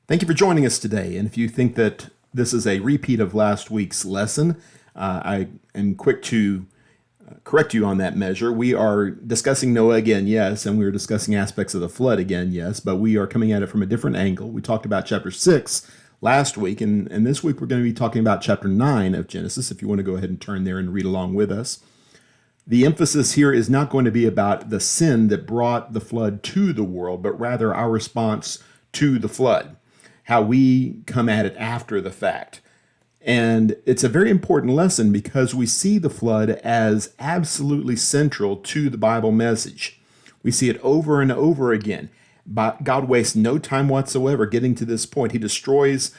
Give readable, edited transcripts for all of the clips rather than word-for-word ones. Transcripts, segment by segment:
Thank you for joining us today. And if you think that this is a repeat of last week's lesson, I am quick to correct you on that measure. We are discussing Noah again, yes, and we are discussing aspects of the flood again, yes, but we are coming at it from a different angle. We talked about chapter 6 last week, and this week we're going to be talking about chapter 9 of Genesis, if you want to go ahead and turn there and read along with us. The emphasis here is not going to be about the sin that brought the flood to the world, but rather our response to the flood, how we come at it after the fact. And it's a very important lesson because we see the flood as absolutely central to the Bible message. We see it over and over again. But God wastes no time whatsoever getting to this point. He destroys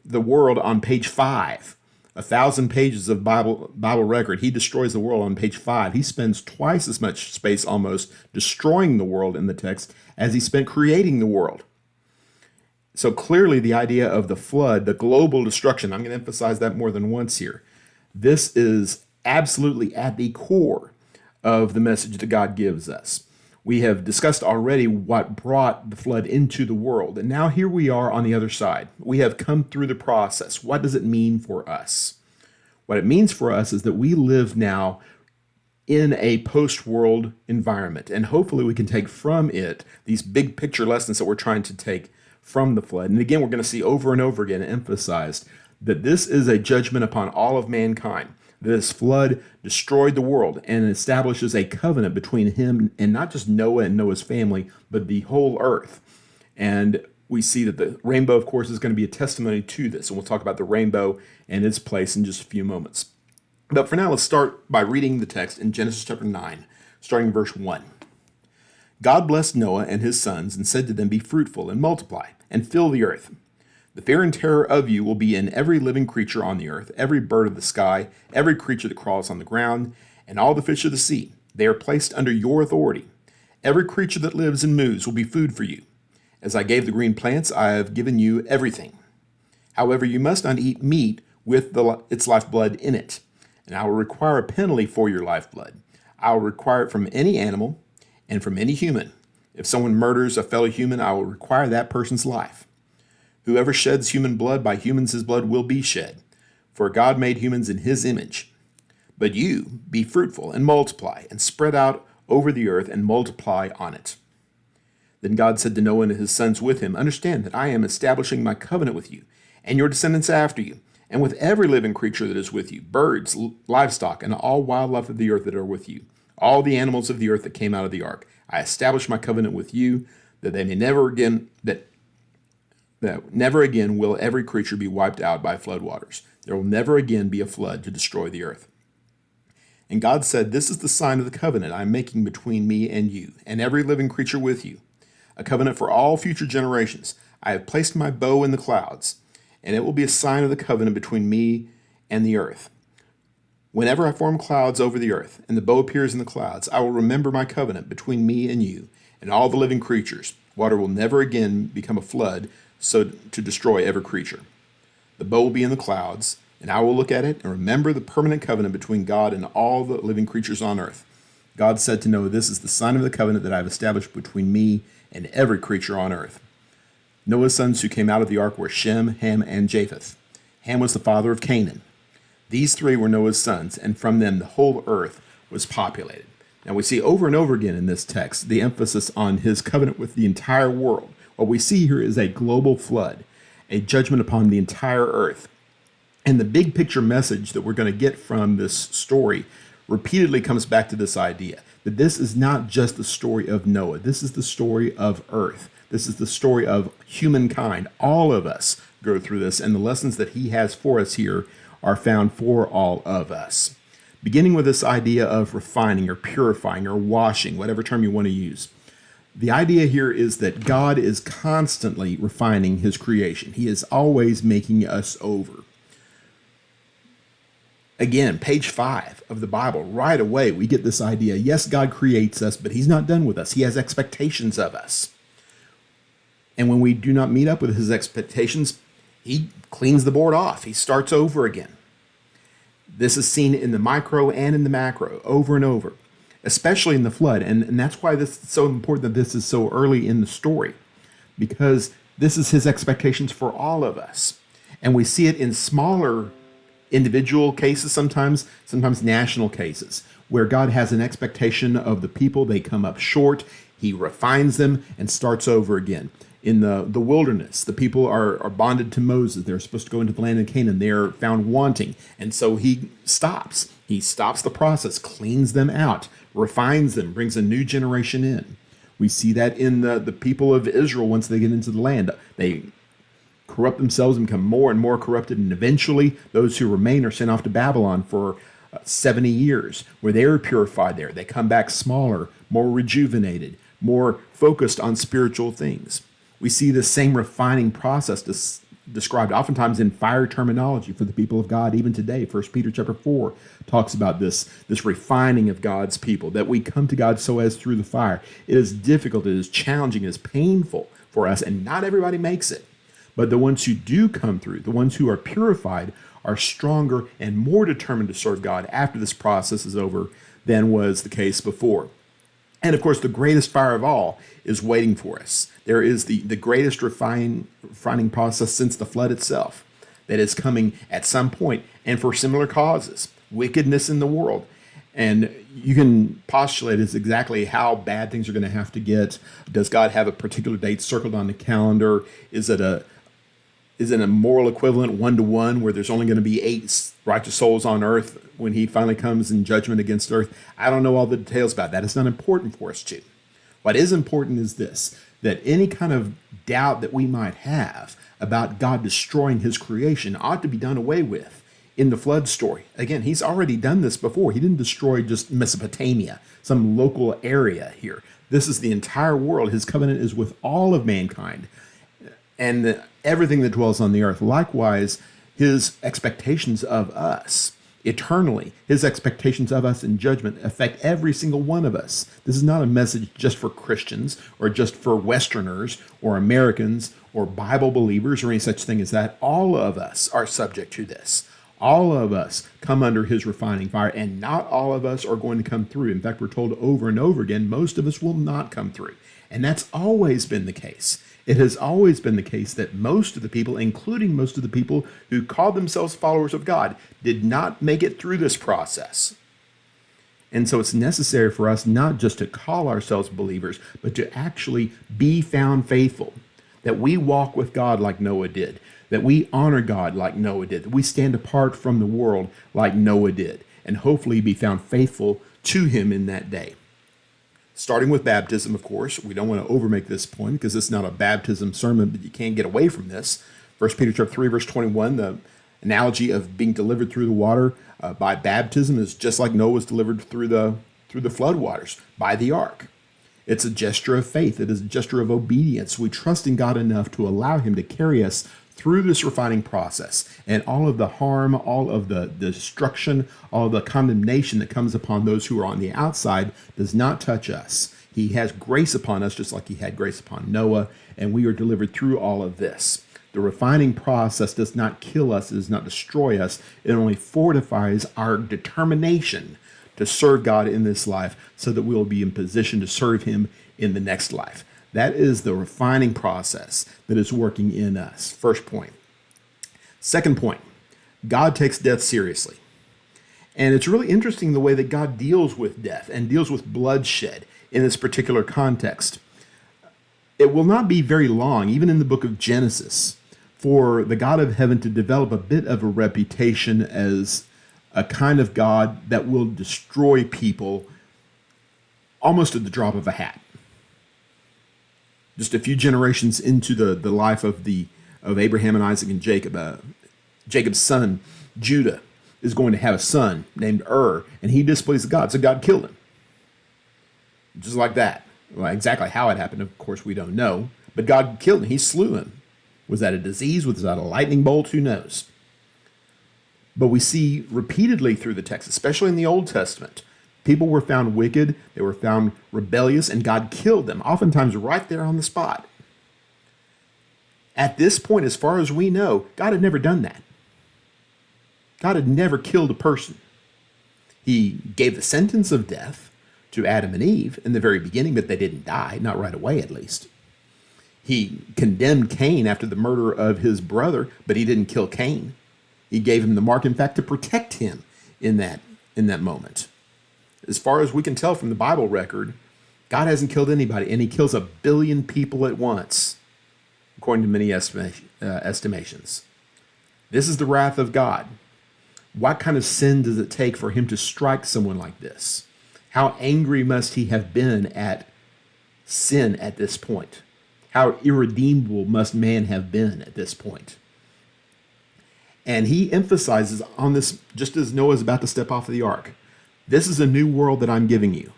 the world on page 5. 1,000 pages of Bible record. He destroys the world on page 5. He spends twice as much space almost destroying the world in the text as he spent creating the world. So clearly the idea of the flood, the global destruction, I'm going to emphasize that more than once here. This is absolutely at the core of the message that God gives us. We have discussed already what brought the flood into the world. And now here we are on the other side. We have come through the process. What does it mean for us? What it means for us is that we live now in a post-world environment. And hopefully we can take from it these big picture lessons that we're trying to take from the flood. And again, we're going to see over and over again emphasized that this is a judgment upon all of mankind. This flood destroyed the world and establishes a covenant between him and not just Noah and Noah's family, but the whole earth. And we see that the rainbow, of course, is going to be a testimony to this. And we'll talk about the rainbow and its place in just a few moments. But for now, let's start by reading the text in Genesis chapter 9, starting in verse 1. God blessed Noah and his sons and said to them, "Be fruitful and multiply and fill the earth. The fear and terror of you will be in every living creature on the earth, every bird of the sky, every creature that crawls on the ground, and all the fish of the sea. They are placed under your authority. Every creature that lives and moves will be food for you. As I gave the green plants, I have given you everything. However, you must not eat meat with its lifeblood in it, and I will require a penalty for your lifeblood. I will require it from any animal and from any human. If someone murders a fellow human, I will require that person's life. Whoever sheds human blood, by humans his blood will be shed. For God made humans in his image. But you, be fruitful and multiply, and spread out over the earth and multiply on it." Then God said to Noah and his sons with him, "Understand that I am establishing my covenant with you, and your descendants after you, and with every living creature that is with you, birds, livestock, and all wildlife of the earth that are with you, all the animals of the earth that came out of the ark. I establish my covenant with you, that they may never again will every creature be wiped out by floodwaters. There will never again be a flood to destroy the earth." And God said, "This is the sign of the covenant I am making between me and you, and every living creature with you, a covenant for all future generations. I have placed my bow in the clouds, and it will be a sign of the covenant between me and the earth. Whenever I form clouds over the earth, and the bow appears in the clouds, I will remember my covenant between me and you, and all the living creatures. Water will never again become a flood, so to destroy every creature. The bow will be in the clouds, and I will look at it and remember the permanent covenant between God and all the living creatures on earth." God said to Noah, "This is the sign of the covenant that I have established between me and every creature on earth." Noah's sons who came out of the ark were Shem, Ham, and Japheth. Ham was the father of Canaan. These three were Noah's sons, and from them the whole earth was populated. Now we see over and over again in this text the emphasis on his covenant with the entire world. What we see here is a global flood, a judgment upon the entire earth. And the big picture message that we're going to get from this story repeatedly comes back to this idea that this is not just the story of Noah. This is the story of earth. This is the story of humankind. All of us go through this, and the lessons that he has for us here are found for all of us. Beginning with this idea of refining or purifying or washing, whatever term you want to use. The idea here is that God is constantly refining his creation. He is always making us over. Again, page 5 of the Bible, right away, we get this idea. Yes, God creates us, but he's not done with us. He has expectations of us. And when we do not meet up with his expectations, he cleans the board off. He starts over again. This is seen in the micro and in the macro over and over, especially in the flood. And that's why this is so important that this is so early in the story, because This is his expectations for all of us. And we see it in smaller individual cases, sometimes national cases, where God has an expectation of the people. They come up short. He refines them and starts over again. In the wilderness, the people are bonded to Moses. They're supposed to go into the land of Canaan. They're found wanting. And so he stops. He stops the process, cleans them out, refines them, brings a new generation in. We see that in the people of Israel once they get into the land. They corrupt themselves and become more and more corrupted. And eventually, those who remain are sent off to Babylon for 70 years, where they are purified there. They come back smaller, more rejuvenated, more focused on spiritual things. We see the same refining process described oftentimes in fire terminology for the people of God even today. 1 Peter chapter 4 talks about this refining of God's people, that we come to God so as through the fire. It is difficult, it is challenging, it is painful for us, and not everybody makes it. But the ones who do come through, the ones who are purified, are stronger and more determined to serve God after this process is over than was the case before. And of course, the greatest fire of all is waiting for us. There is the greatest refining process since the flood itself that is coming at some point, and for similar causes, wickedness in the world. And you can postulate as exactly how bad things are going to have to get. Does God have a particular date circled on the calendar? Is it a moral equivalent 1-to-1 where there's only going to be 8 righteous souls on earth when he finally comes in judgment against earth? I don't know all the details about that. It's not important for us to. What is important is this, that any kind of doubt that we might have about God destroying his creation ought to be done away with in the flood story. Again, he's already done this before. He didn't destroy just Mesopotamia, some local area here. This is the entire world. His covenant is with all of mankind and everything that dwells on the earth. Likewise, his expectations of us eternally, his expectations of us in judgment affect every single one of us. This is not a message just for Christians or just for Westerners or Americans or Bible believers or any such thing as that. All of us are subject to this. All of us come under his refining fire, and not all of us are going to come through. In fact, we're told over and over again, most of us will not come through. And that's always been the case. It has always been the case that most of the people, including most of the people who called themselves followers of God, did not make it through this process. And so it's necessary for us not just to call ourselves believers, but to actually be found faithful, that we walk with God like Noah did, that we honor God like Noah did, that we stand apart from the world like Noah did, and hopefully be found faithful to him in that day. Starting with baptism, of course. We don't want to overmake this point because it's not a baptism sermon, but you can't get away from this. 1 Peter chapter 3, verse 21, the analogy of being delivered through the water by baptism is just like Noah was delivered through the flood waters by the ark. It's a gesture of faith. It is a gesture of obedience. We trust in God enough to allow him to carry us through this refining process, and all of the harm, all of the destruction, all of the condemnation that comes upon those who are on the outside does not touch us. He has grace upon us just like he had grace upon Noah, and we are delivered through all of this. The refining process does not kill us, it does not destroy us. It only fortifies our determination to serve God in this life so that we will be in position to serve him in the next life. That is the refining process that is working in us. First point. Second point, God takes death seriously. And it's really interesting the way that God deals with death and deals with bloodshed in this particular context. It will not be very long, even in the book of Genesis, for the God of heaven to develop a bit of a reputation as a kind of God that will destroy people almost at the drop of a hat. Just a few generations into the life of Abraham and Isaac and Jacob, Jacob's son Judah is going to have a son named and he displeased God, so God killed him. Just like that. Well, exactly how it happened, of course, we don't know, but God killed him. He slew him. Was that a disease? Was that a lightning bolt? Who knows? But we see repeatedly through the text, especially in the Old Testament, people were found wicked, they were found rebellious, and God killed them, oftentimes right there on the spot. At this point, as far as we know, God had never done that. God had never killed a person. He gave the sentence of death to Adam and Eve in the very beginning, but they didn't die, not right away at least. He condemned Cain after the murder of his brother, but he didn't kill Cain. He gave him the mark, in fact, to protect him in that moment. As far as we can tell from the Bible record, God hasn't killed anybody, and he kills 1 billion people at once, according to many estimations. This is the wrath of God. What kind of sin does it take for him to strike someone like this? How angry must he have been at sin at this point? How irredeemable must man have been at this point? And he emphasizes on this, just as Noah's about to step off of the ark. This is a new world that I'm giving you.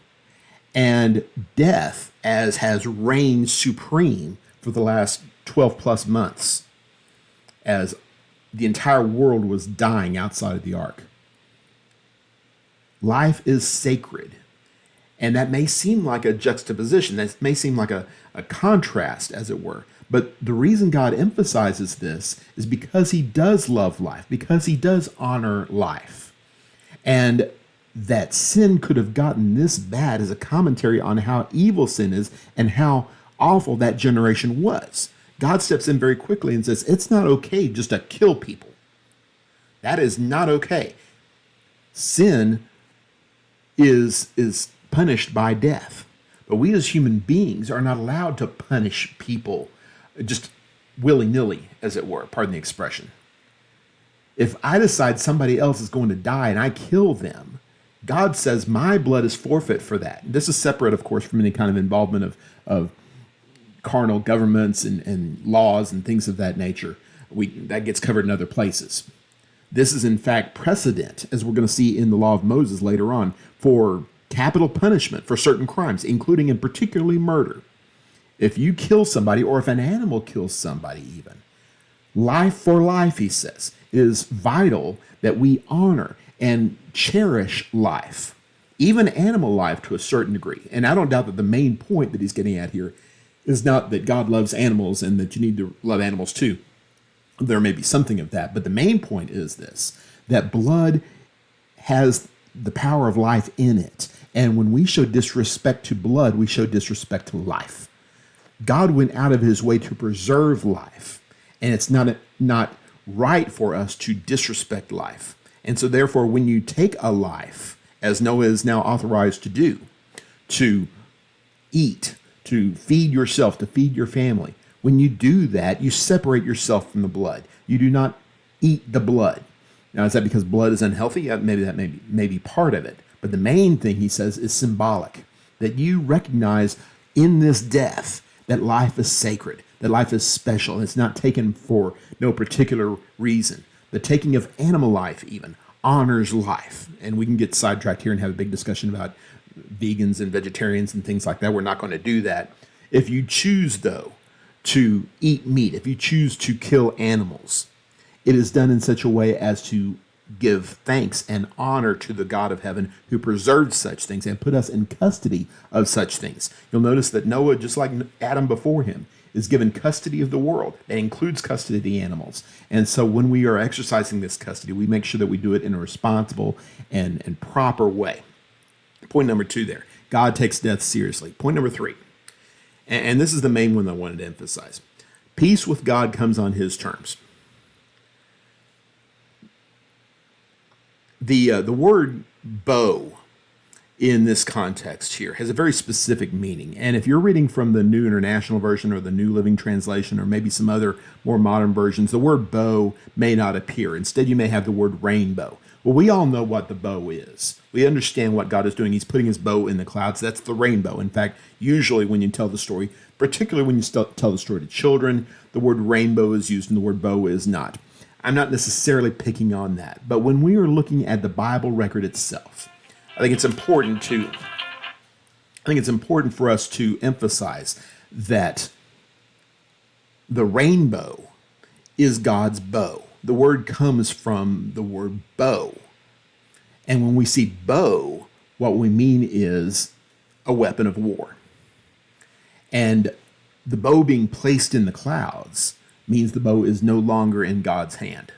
And death, as has reigned supreme for the last 12 plus months, as the entire world was dying outside of the ark. Life is sacred. And that may seem like a juxtaposition. That may seem like a contrast, as it were. But the reason God emphasizes this is because he does love life, because he does honor life. And that sin could have gotten this bad is a commentary on how evil sin is and how awful that generation was. God steps in very quickly and says, it's not okay just to kill people. That is not okay. Sin is punished by death. But we as human beings are not allowed to punish people just willy-nilly, as it were, pardon the expression. If I decide somebody else is going to die and I kill them, God says my blood is forfeit for that. This is separate, of course, from any kind of involvement of carnal governments and laws and things of that nature. That gets covered in other places. This is, in fact, precedent, as we're going to see in the law of Moses later on, for capital punishment for certain crimes, including and particularly murder. If you kill somebody, or if an animal kills somebody even, life for life, he says, is vital that we honor and cherish life, even animal life to a certain degree. And I don't doubt that the main point that he's getting at here is not that God loves animals and that you need to love animals too. There may be something of that, but the main point is this, that blood has the power of life in it. And when we show disrespect to blood, we show disrespect to life. God went out of his way to preserve life, and it's not right for us to disrespect life. And so therefore, when you take a life, as Noah is now authorized to do, to eat, to feed yourself, to feed your family, when you do that, you separate yourself from the blood. You do not eat the blood. Now, is that because blood is unhealthy? Maybe that may be part of it. But the main thing, he says, is symbolic, that you recognize in this death that life is sacred, that life is special, and it's not taken for no particular reason. The taking of animal life even honors life. And we can get sidetracked here and have a big discussion about vegans and vegetarians and things like that. We're not going to do that. If you choose, though, to eat meat, if you choose to kill animals, it is done in such a way as to give thanks and honor to the God of heaven who preserved such things and put us in custody of such things. You'll notice that Noah, just like Adam before him, is given custody of the world. That includes custody of the animals. And so when we are exercising this custody, we make sure that we do it in a responsible and proper way. Point number 2 there. God takes death seriously. Point number 3. And this is the main one I wanted to emphasize. Peace with God comes on his terms. The word bow in this context here has a very specific meaning. And if you're reading from the New International Version or the New Living Translation or maybe some other more modern versions, the word bow may not appear. Instead, you may have the word rainbow. Well, we all know what the bow is. We understand what God is doing. He's putting his bow in the clouds. That's the rainbow. In fact, usually when you tell the story, particularly when you tell the story to children, the word rainbow is used and the word bow is not. I'm not necessarily picking on that. But when we are looking at the Bible record itself, I think it's important for us to emphasize that the rainbow is God's bow. The word comes from the word bow. And when we see bow, what we mean is a weapon of war. And the bow being placed in the clouds means the bow is no longer in God's hand.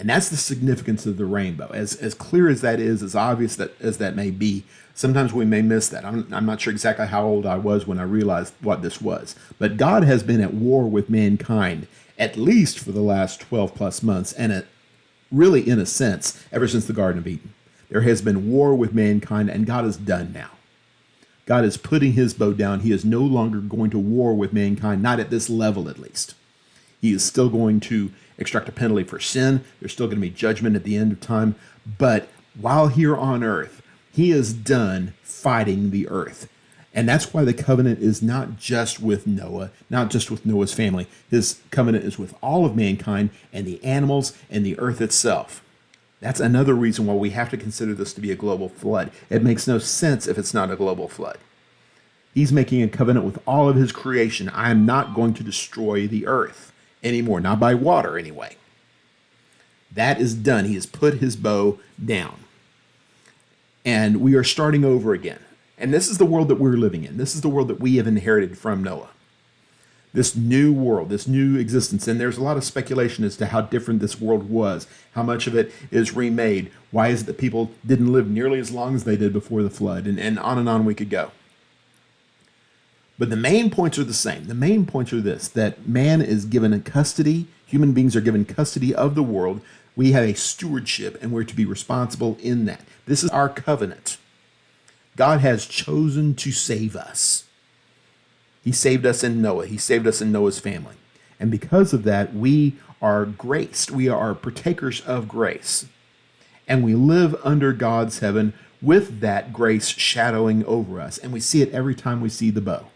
And that's the significance of the rainbow. As clear as that is, as obvious as that may be, sometimes we may miss that. I'm not sure exactly how old I was when I realized what this was. But God has been at war with mankind at least for the last 12 plus months, and really, in a sense, ever since the Garden of Eden. There has been war with mankind, and God is done now. God is putting his bow down. He is no longer going to war with mankind, not at this level at least. He is still going to extract a penalty for sin. There's still going to be judgment at the end of time. But while here on earth, he is done fighting the earth. And that's why the covenant is not just with Noah, not just with Noah's family. His covenant is with all of mankind and the animals and the earth itself. That's another reason why we have to consider this to be a global flood. It makes no sense if it's not a global flood. He's making a covenant with all of his creation. I am not going to destroy the earth anymore, not by water anyway. That is done. He has put his bow down. And we are starting over again. And this is the world that we're living in. This is the world that we have inherited from Noah. This new world, this new existence. And there's a lot of speculation as to how different this world was, how much of it is remade. Why is it that people didn't live nearly as long as they did before the flood? And on we could go. But the main points are the same. The main points are this, that man is given custody, human beings are given custody of the world. We have a stewardship, and we're to be responsible in that. This is our covenant. God has chosen to save us. He saved us in Noah. He saved us in Noah's family. And because of that, we are graced. We are partakers of grace. And we live under God's heaven with that grace shadowing over us. And we see it every time we see the bow.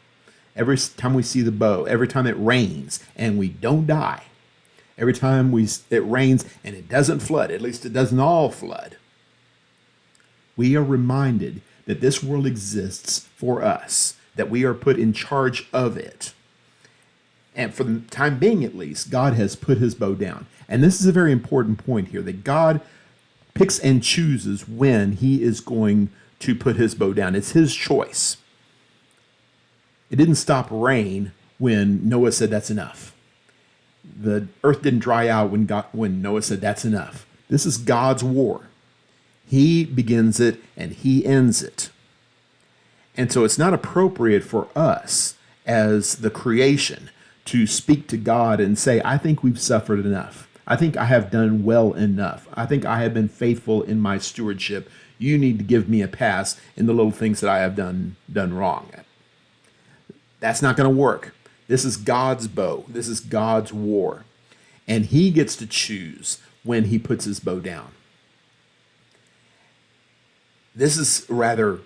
Every time we see the bow, every time it rains and we don't die. Every time it rains and it doesn't flood, at least it doesn't all flood. We are reminded that this world exists for us, that we are put in charge of it. And for the time being, at least, God has put his bow down. And this is a very important point here, that God picks and chooses when he is going to put his bow down. It's his choice. It didn't stop rain when Noah said that's enough. The earth didn't dry out when Noah said that's enough. This is God's war. He begins it and he ends it. And so it's not appropriate for us as the creation to speak to God and say, I think we've suffered enough. I think I have done well enough. I think I have been faithful in my stewardship. You need to give me a pass in the little things that I have done wrong. That's not going to work. This is God's bow. This is God's war. And he gets to choose when he puts his bow down. This is rather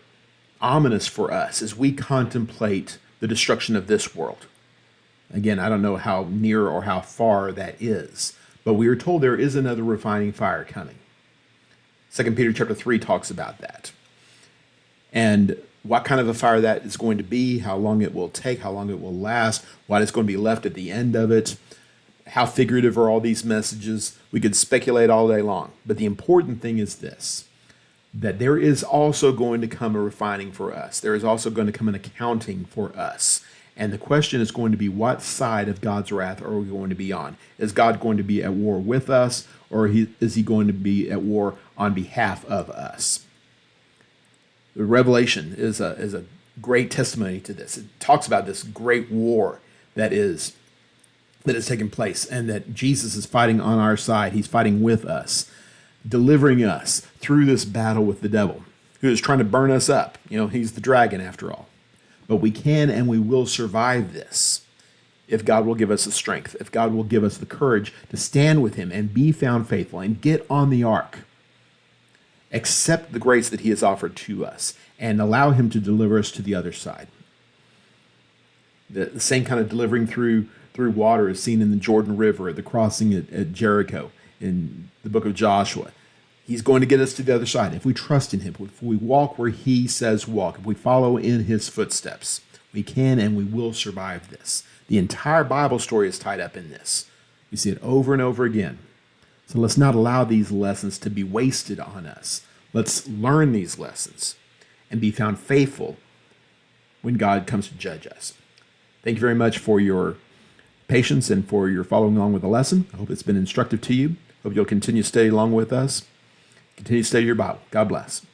ominous for us as we contemplate the destruction of this world. Again, I don't know how near or how far that is, but we are told there is another refining fire coming. 2 Peter chapter 3 talks about that. And what kind of a fire that is going to be, how long it will take, how long it will last, what is going to be left at the end of it, how figurative are all these messages. We could speculate all day long. But the important thing is this, that there is also going to come a refining for us. There is also going to come an accounting for us. And the question is going to be, what side of God's wrath are we going to be on? Is God going to be at war with us, or is he going to be at war on behalf of us? The Revelation is a great testimony to this. It talks about this great war that is taking place, and that Jesus is fighting on our side. He's fighting with us, delivering us through this battle with the devil, who is trying to burn us up. He's the dragon after all. But we can and we will survive this if God will give us the strength, if God will give us the courage to stand with him and be found faithful and get on the ark. Accept the grace that he has offered to us and allow him to deliver us to the other side. The same kind of delivering through water is seen in the Jordan River at the crossing at Jericho in the book of Joshua. He's going to get us to the other side if we trust in him, if we walk where he says walk, if we follow in his footsteps. We can and we will survive this. The entire Bible story is tied up in this. You see it over and over again. So let's not allow these lessons to be wasted on us. Let's learn these lessons and be found faithful when God comes to judge us. Thank you very much for your patience and for your following along with the lesson. I hope it's been instructive to you. Hope you'll continue to stay along with us. Continue to study your Bible. God bless.